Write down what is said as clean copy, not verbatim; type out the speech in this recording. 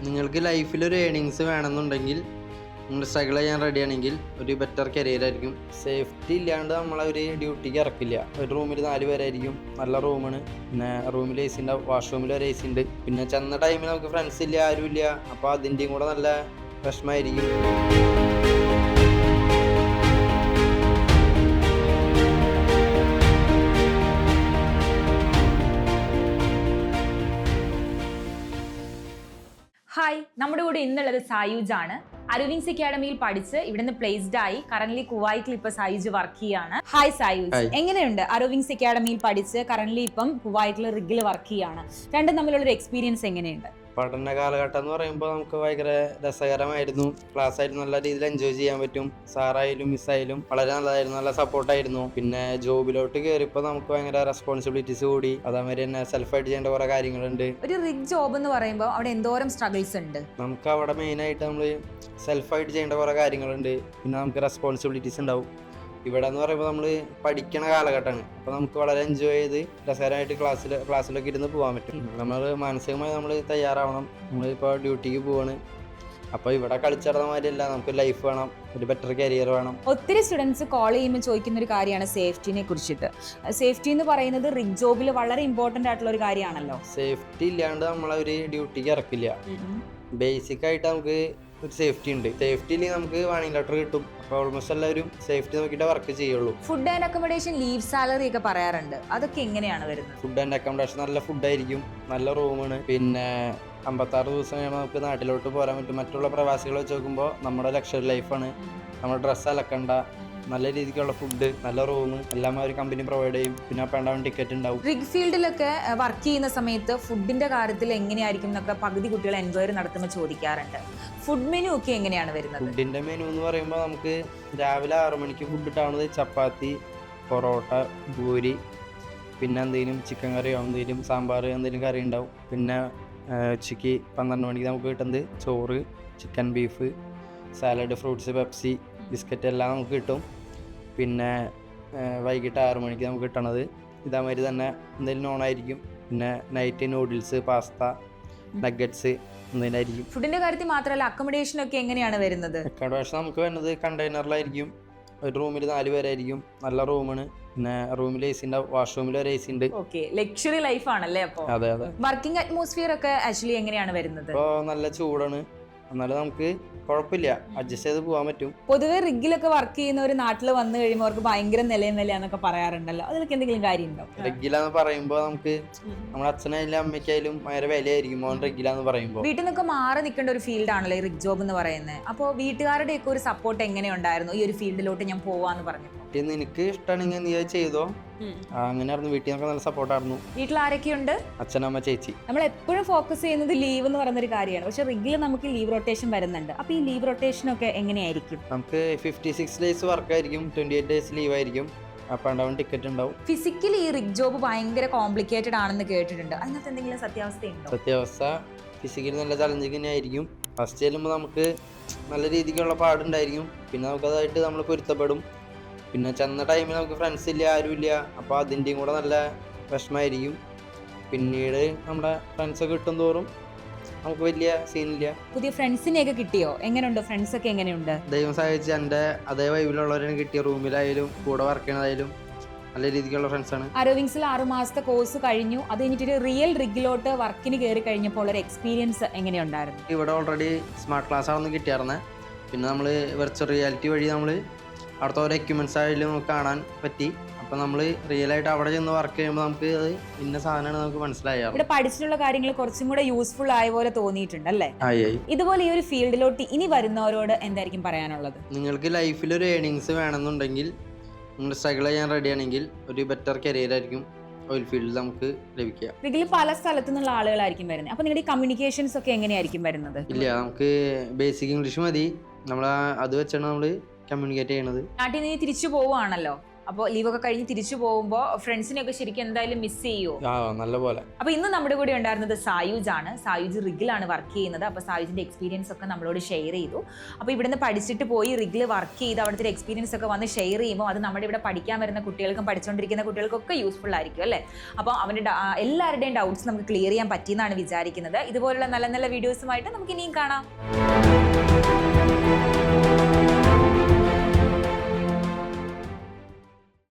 നിങ്ങൾക്ക് ലൈഫിൽ ഒരു ഏണിങ്സ് വേണമെന്നുണ്ടെങ്കിൽ നിങ്ങൾ സ്ട്രഗിൾ ചെയ്യാൻ റെഡിയാണെങ്കിൽ ഒരു ബെറ്റർ കരിയർ ആയിരിക്കും. സേഫ്റ്റി ഇല്ലാണ്ട് നമ്മളെ ഒരു ഡ്യൂട്ടിക്ക് ഇറക്കില്ല. ഒരു റൂമിൽ 4 പേരായിരിക്കും, നല്ല റൂമാണ്. പിന്നെ റൂമിൽ AC ഉണ്ടാവും, വാഷ്റൂമിൽ ഒരു AC ഉണ്ട്. പിന്നെ ചെന്ന ടൈമിൽ നമുക്ക് ഫ്രണ്ട്സ് ഇല്ല, ആരും ഇല്ല. അപ്പോൾ അതിൻ്റെയും കൂടെ നല്ല വിഷമമായിരിക്കും. ഹായ്, നമ്മുടെ കൂടെ ഇന്നുള്ളത് സായൂജ് ആണ്. അരവിങ്സ് അക്കാഡമിയിൽ പഠിച്ച് ഇവിടുന്ന് പ്ലേസ്ഡ് ആയി കറന്റ്ലി കുവൈറ്റിൽ ഇപ്പൊ സായൂജ് വർക്ക് ചെയ്യാണ്. ഹായ് സായൂജ്, എങ്ങനെയുണ്ട് അരവിങ്സ് അക്കാഡമിയിൽ പഠിച്ച് കറന്റ്ലി ഇപ്പം കുവൈറ്റിൽ റിഗിൽ വർക്ക് ചെയ്യാണ്? രണ്ടും തമ്മിലുള്ള ഒരു എക്സ്പീരിയൻസ് എങ്ങനെയുണ്ട്? പഠന കാലഘട്ടം എന്ന് പറയുമ്പോൾ നമുക്ക് ഭയങ്കര രസകരമായിരുന്നു. ക്ലാസ് ആയിട്ട് നല്ല രീതിയിൽ എൻജോയ് ചെയ്യാൻ പറ്റും. സാറായാലും മിസ്സായാലും വളരെ നല്ലതായിരുന്നു, നല്ല സപ്പോർട്ടായിരുന്നു. പിന്നെ ജോബിലോട്ട് കയറിയപ്പോൾ നമുക്ക് ഭയങ്കര റെസ്പോൺസിബിലിറ്റീസ് കൂടി. അതേമാതിരി തന്നെ സെൽഫായിട്ട് ചെയ്യേണ്ട കുറെ കാര്യങ്ങളുണ്ട്. ഒരു റിഗ് ജോബ് എന്ന് പറയുമ്പോൾ അവിടെ എന്തോരം സ്ട്രഗിൾസ് ഉണ്ട്? നമുക്ക് അവിടെ മെയിനായിട്ട് നമ്മൾ സെൽഫായിട്ട് ചെയ്യേണ്ട കുറെ കാര്യങ്ങളുണ്ട്. പിന്നെ നമുക്ക് റെസ്പോൺസിബിലിറ്റീസ് ഉണ്ടാവും. ഇവിടെ എന്ന് പറയുമ്പോൾ നമ്മൾ പഠിക്കണ കാലഘട്ടമാണ്. അപ്പോൾ നമുക്ക് വളരെ എൻജോയ് ചെയ്ത് രസകരമായിട്ട് ക്ലാസ്സിലൊക്കെ ഇരുന്ന് പോകാൻ പറ്റും. നമ്മൾ മാനസികമായി നമ്മൾ തയ്യാറാവണം. നമ്മളിപ്പോൾ ഡ്യൂട്ടിക്ക് പോവാണ്. അപ്പോൾ ഇവിടെ കളിച്ചിടുന്ന മാതിരിയല്ല, നമുക്ക് ലൈഫ് വേണം, ഒരു ബെറ്റർ കരിയർ വേണം. ഒത്തിരി സ്റ്റുഡൻസ് കോൾ ചെയ്യുമ്പോൾ ചോദിക്കുന്ന ഒരു കാര്യമാണ് സേഫ്റ്റിനെ കുറിച്ചിട്ട്. സേഫ്റ്റി എന്ന് പറയുന്നത് റിഗ് ജോബിൽ വളരെ ഇമ്പോർട്ടൻ്റ് ആയിട്ടുള്ള ഒരു കാര്യമാണല്ലോ. സേഫ്റ്റി ഇല്ലാണ്ട് നമ്മളെ ഒരു ഡ്യൂട്ടിക്ക് ഇറക്കില്ല. ബേസിക് ആയിട്ട് നമുക്ക് ഒരു സേഫ്റ്റി ഉണ്ട്. സേഫ്റ്റി ഇല്ലെങ്കിൽ നമുക്ക് വാണിംഗ് ലെറ്റർ കിട്ടും. അപ്പോൾ ഓൾമോസ്റ്റ് എല്ലാവരും സേഫ്റ്റി നോക്കിയിട്ട് വർക്ക് ചെയ്യുള്ളൂ. Food and accommodation, leave salary ഒക്കെ പറയാറുണ്ട്. അതൊക്കെ എങ്ങനെയാണ് വരുന്നത്? ഫുഡ് ആൻഡ് അക്കോമഡേഷൻ നല്ല ഫുഡായിരിക്കും, നല്ല റൂമാണ്. പിന്നെ 56 ദിവസം കഴിയുമ്പോൾ നമുക്ക് നാട്ടിലോട്ട് പോരാൻ പറ്റും. മറ്റുള്ള പ്രവാസികളെ വെച്ച് നോക്കുമ്പോൾ നമ്മുടെ ലക്ഷറി ലൈഫാണ്. നമ്മൾ ഡ്രസ്സ് അലക്കണ്ട, നല്ല രീതിക്കുള്ള ഫുഡ്, നല്ല റൂം എല്ലാം ഒരു കമ്പനി പ്രൊവൈഡ് ചെയ്യും. പിന്നെ അപ്പ് ആൻഡ് ഡൗൺ ടിക്കറ്റ് ഉണ്ടാവും. റിഗ് ഫീൽഡിലൊക്കെ വർക്ക് ചെയ്യുന്ന സമയത്ത് ഫുഡിന്റെ കാര്യത്തിൽ എങ്ങനെയായിരിക്കും എന്നൊക്കെ പകുതി കുട്ടികൾ എൻക്വയറി നടത്തുമ്പോൾ ചോദിക്കാറുണ്ട്. ഫുഡ് മെനു ഒക്കെ എങ്ങനെയാണ് വരുന്നത്? ഫുഡിന്റെ മെനു എന്ന് പറയുമ്പോൾ നമുക്ക് രാവിലെ 6 മണിക്ക് ഫുഡ് ഇട്ടാവുന്നത് ചപ്പാത്തി, പൊറോട്ട, പൂരി, പിന്നെ എന്തെങ്കിലും ചിക്കൻ കറിയോ എന്തെങ്കിലും സാമ്പാർ എന്തെങ്കിലും കറി ഉണ്ടാവും. പിന്നെ ഉച്ചയ്ക്ക് 12 മണിക്ക് നമുക്ക് കിട്ടുന്നത് ചോറ്, chicken, beef, salad, fruits, Pepsi, biscuit എല്ലാം നമുക്ക് കിട്ടും. പിന്നെ വൈകിട്ട് 6 മണിക്ക് നമുക്ക് കിട്ടണത് ഇതേമാതിരി തന്നെ എന്തെങ്കിലും നോണായിരിക്കും. പിന്നെ നൈറ്റ് നൂഡിൽസ്, പാസ്ത, നഗറ്റ്സ് എന്തെങ്കിലും ആയിരിക്കും. ഫുഡിന്റെ കാര്യത്തിൽ മാത്രമല്ല, അക്കോമഡേഷൻ ഒക്കെ എങ്ങനെയാണ് വരുന്നത്? അക്കോമഡേഷൻ നമുക്ക് വരുന്നത് കണ്ടെയ്നറിലായിരിക്കും. ഒരു റൂമിൽ 4 പേരായിരിക്കും, നല്ല റൂമാണ്. പിന്നെ റൂമിൽ AC ഉണ്ടാവും, വാഷ്റൂമിൽ ഒരു AC ഉണ്ട്. ലക്ഷറി ലൈഫ് ആണല്ലേ? അപ്പോൾ അതെ അതെ. വർക്കിംഗ് അറ്റ്മോസ്ഫിയർ ഒക്കെ ആക്ച്വലി എങ്ങനെയാണ് വരുന്നത്? ഇപ്പോൾ നല്ല ചൂടാണ്, എന്നാലും നമുക്ക് കുഴപ്പമില്ല, അഡ്ജസ്റ്റ് ചെയ്ത് പോകാൻ പറ്റും. പൊതുവെ റിഗിലൊക്കെ വർക്ക് ചെയ്യുന്നവർ നാട്ടിൽ വന്നു കഴിയുമ്പോൾ അവർക്ക് ഭയങ്കര നിലയും വിലയാന്നൊക്കെ പറയാറുണ്ടല്ലോ. അതിലൊക്കെ എന്തെങ്കിലും കാര്യമുണ്ടോ? റെഗിലാന്ന് പറയുമ്പോൾ നമുക്ക് നമ്മുടെ അച്ഛനായാലും അമ്മയ്ക്കായാലും ഭയങ്കര വിലയായിരിക്കും മോൻ റെഗിലാന്ന് പറയുമ്പോൾ. വീട്ടിൽ നിന്നൊക്കെ മാറി നിൽക്കേണ്ട ഒരു ഫീൽഡ് ആണല്ലോ ഈ റിഗ് ജോബ് എന്ന് പറയുന്നത്. അപ്പോൾ വീട്ടുകാരുടെ ഒക്കെ ഒരു സപ്പോർട്ട് എങ്ങനെയുണ്ടായിരുന്നു ഈ ഒരു ഫീൽഡിലോട്ട് ഞാൻ പോവാന്ന് പറഞ്ഞു? നിനക്ക് ഇഷ്ടമാണെങ്കിൽ നീ അത് ചെയ്തോ, അങ്ങനെയായിരുന്നു. വീട്ടിൽ നിന്നൊക്കെ നല്ല സപ്പോർട്ടായിരുന്നു. വീട്ടിൽ ആരൊക്കെയുണ്ട്? അച്ഛനമ്മ, ചേച്ചി. നമ്മൾ എപ്പോഴും ഫോക്കസ് ചെയ്യുന്നത് ലീവ് എന്ന് പറയുന്ന ഒരു കാര്യമാണ്. പക്ഷെ റിഗിൽ നമുക്ക് ലീവ് റൊട്ടേഷൻ വരുന്നുണ്ട്. അപ്പൊ ഈ ലീവ് റൊട്ടേഷൻ ഒക്കെ എങ്ങനെയായിരിക്കും? നമുക്ക് 56 ഡേയ്സ് വർക്കായിരിക്കും, 28 ഡേയ്സ് ലീവ് ആയിരിക്കും. അപ്പ് ആൻഡ് ഡൗൺ ടിക്കറ്റ് ഉണ്ടാവും. ഫിസിക്കലി ഈ റിഗ് ജോബ് ഭയങ്കര കോംപ്ലിക്കേറ്റഡ് ആണെന്ന് കേട്ടിട്ടുണ്ട്. അതിനകത്ത് എന്തെങ്കിലും സത്യാവസ്ഥയുണ്ടോ? സത്യാവസ്ഥ ഫിസിക്കലി നല്ല ചലഞ്ചിങ് തന്നെ ആയിരിക്കും. ഫസ്റ്റ് ചെല്ലുമ്പോൾ നമുക്ക് നല്ല രീതിക്കുള്ള പാടുണ്ടായിരിക്കും. പിന്നെ നമുക്കതായിട്ട് നമ്മൾ പൊരുത്തപ്പെടും. പിന്നെ ചെന്ന ടൈമിൽ നമുക്ക് ഫ്രണ്ട്സ് ഇല്ല, ആരും ഇല്ല. അപ്പോൾ അതിൻ്റെയും കൂടെ നല്ല വിഷമമായിരിക്കും. പിന്നീട് നമ്മുടെ ഫ്രണ്ട്സൊക്കെ കിട്ടും തോറും നമുക്ക് വലിയ സീനില്ല. പുതിയ ഫ്രണ്ട്സിനെയൊക്കെ കിട്ടിയോ? എങ്ങനെയുണ്ട് ഫ്രണ്ട്സ് ഒക്കെ? എങ്ങനെയുണ്ട്? ദൈവം സഹായിച്ച് എൻ്റെ അതേ വൈബിലുള്ളവരാണ് കിട്ടിയ. റൂമിലായാലും കൂടെ വർക്ക് ചെയ്യണതായാലും നല്ല രീതിക്കുള്ള ഫ്രണ്ട്സാണ്. അരവിങ്സിൽ 6 മാസത്തെ കോഴ്സ് കഴിഞ്ഞു. അത് കഴിഞ്ഞിട്ട് റിയൽ റിഗിലോട്ട് വർക്കിന് കയറി കഴിഞ്ഞപ്പോൾ ഒരു എക്സ്പീരിയൻസ് എങ്ങനെയുണ്ടായിരുന്നു? ഇവിടെ ഓൾറെഡി സ്മാർട്ട് ക്ലാസ് ആണെന്ന് കിട്ടിയായിരുന്നത്. പിന്നെ നമ്മൾ വെർച്വൽ റിയാലിറ്റി വഴി നമ്മൾ അവിടുത്തെ ഓരോ എക്യുപ്മെൻറ്റ്സ് ആയാലും നമുക്ക് കാണാൻ പറ്റി. അപ്പോൾ നമ്മൾ റിയലായിട്ട് അവിടെ ചെന്ന് വർക്ക് ചെയ്യുമ്പോൾ നമുക്ക് അത് ഇന്ന സാധനമാണ് നമുക്ക് മനസ്സിലായത്. ഇവിടെ പഠിച്ചിട്ടുള്ള കാര്യങ്ങൾ കുറച്ചും കൂടെ യൂസ്ഫുൾ ആയ പോലെ തോന്നിയിട്ടുണ്ട് അല്ലേ? ആയി. ഇതുപോലെ ഈ ഒരു ഫീൽഡിലോട്ട് ഇനി വരുന്നവരോട് എന്തായിരിക്കും പറയാനുള്ളത്? നിങ്ങൾക്ക് ലൈഫിൽ ഒരു ഏണിങ്സ് വേണമെന്നുണ്ടെങ്കിൽ നിങ്ങൾ സ്ട്രഗിൾ ചെയ്യാൻ റെഡിയാണെങ്കിൽ ഒരു ബെറ്റർ കരിയർ ആയിരിക്കും ഓയിൽ ഫീൽഡിൽ നമുക്ക് ലഭിക്കുക. ഇതിൽ പല സ്ഥലത്തു നിന്നുള്ള ആളുകളായിരിക്കും വരുന്നത്. അപ്പോൾ നിങ്ങളുടെ കമ്മ്യൂണിക്കേഷൻസ് ഒക്കെ എങ്ങനെയായിരിക്കും വരുന്നത്? ഇല്ല, നമുക്ക് ബേസിക് ഇംഗ്ലീഷ് മതി. നമ്മൾ അത് വെച്ചാണ് നമ്മൾ കമ്മ്യൂണിക്കേറ്റ് ചെയ്യണത്. നാട്ടിൽ നിന്ന് തിരിച്ചു പോവുകയാണല്ലോ, അപ്പോൾ ലീവൊക്കെ കഴിഞ്ഞ് തിരിച്ചു പോകുമ്പോൾ ഫ്രണ്ട്സിനെയൊക്കെ ശരിക്കും എന്തായാലും മിസ് ചെയ്യുമോ? നല്ലപോലെ. അപ്പോൾ ഇന്ന് നമ്മുടെ കൂടെ ഉണ്ടായിരുന്നത് സായൂജ് ആണ്. സായൂജ് റിഗിലാണ് വർക്ക് ചെയ്യുന്നത്. അപ്പോൾ സായൂജിന്റെ എക്സ്പീരിയൻസ് ഒക്കെ നമ്മളോട് ഷെയർ ചെയ്തു. അപ്പോൾ ഇവിടുന്ന് പഠിച്ചിട്ട് പോയി റിഗിൽ വർക്ക് ചെയ്ത് അവിടുത്തെ എക്സ്പീരിയൻസ് ഒക്കെ വന്ന് ഷെയർ ചെയ്യുമ്പോൾ അത് നമ്മുടെ ഇവിടെ പഠിക്കാൻ വരുന്ന കുട്ടികൾക്കും പഠിച്ചുകൊണ്ടിരിക്കുന്ന കുട്ടികൾക്കൊക്കെ യൂസ്ഫുൾ ആയിരിക്കും അല്ലേ? അപ്പോൾ അവൻ്റെ എല്ലാവരുടെയും ഡൗട്ട്സ് നമുക്ക് ക്ലിയർ ചെയ്യാൻ പറ്റിയെന്നാണ് വിചാരിക്കുന്നത്. ഇതുപോലുള്ള നല്ല നല്ല വീഡിയോസുമായിട്ട് നമുക്ക് ഇനിയും കാണാം.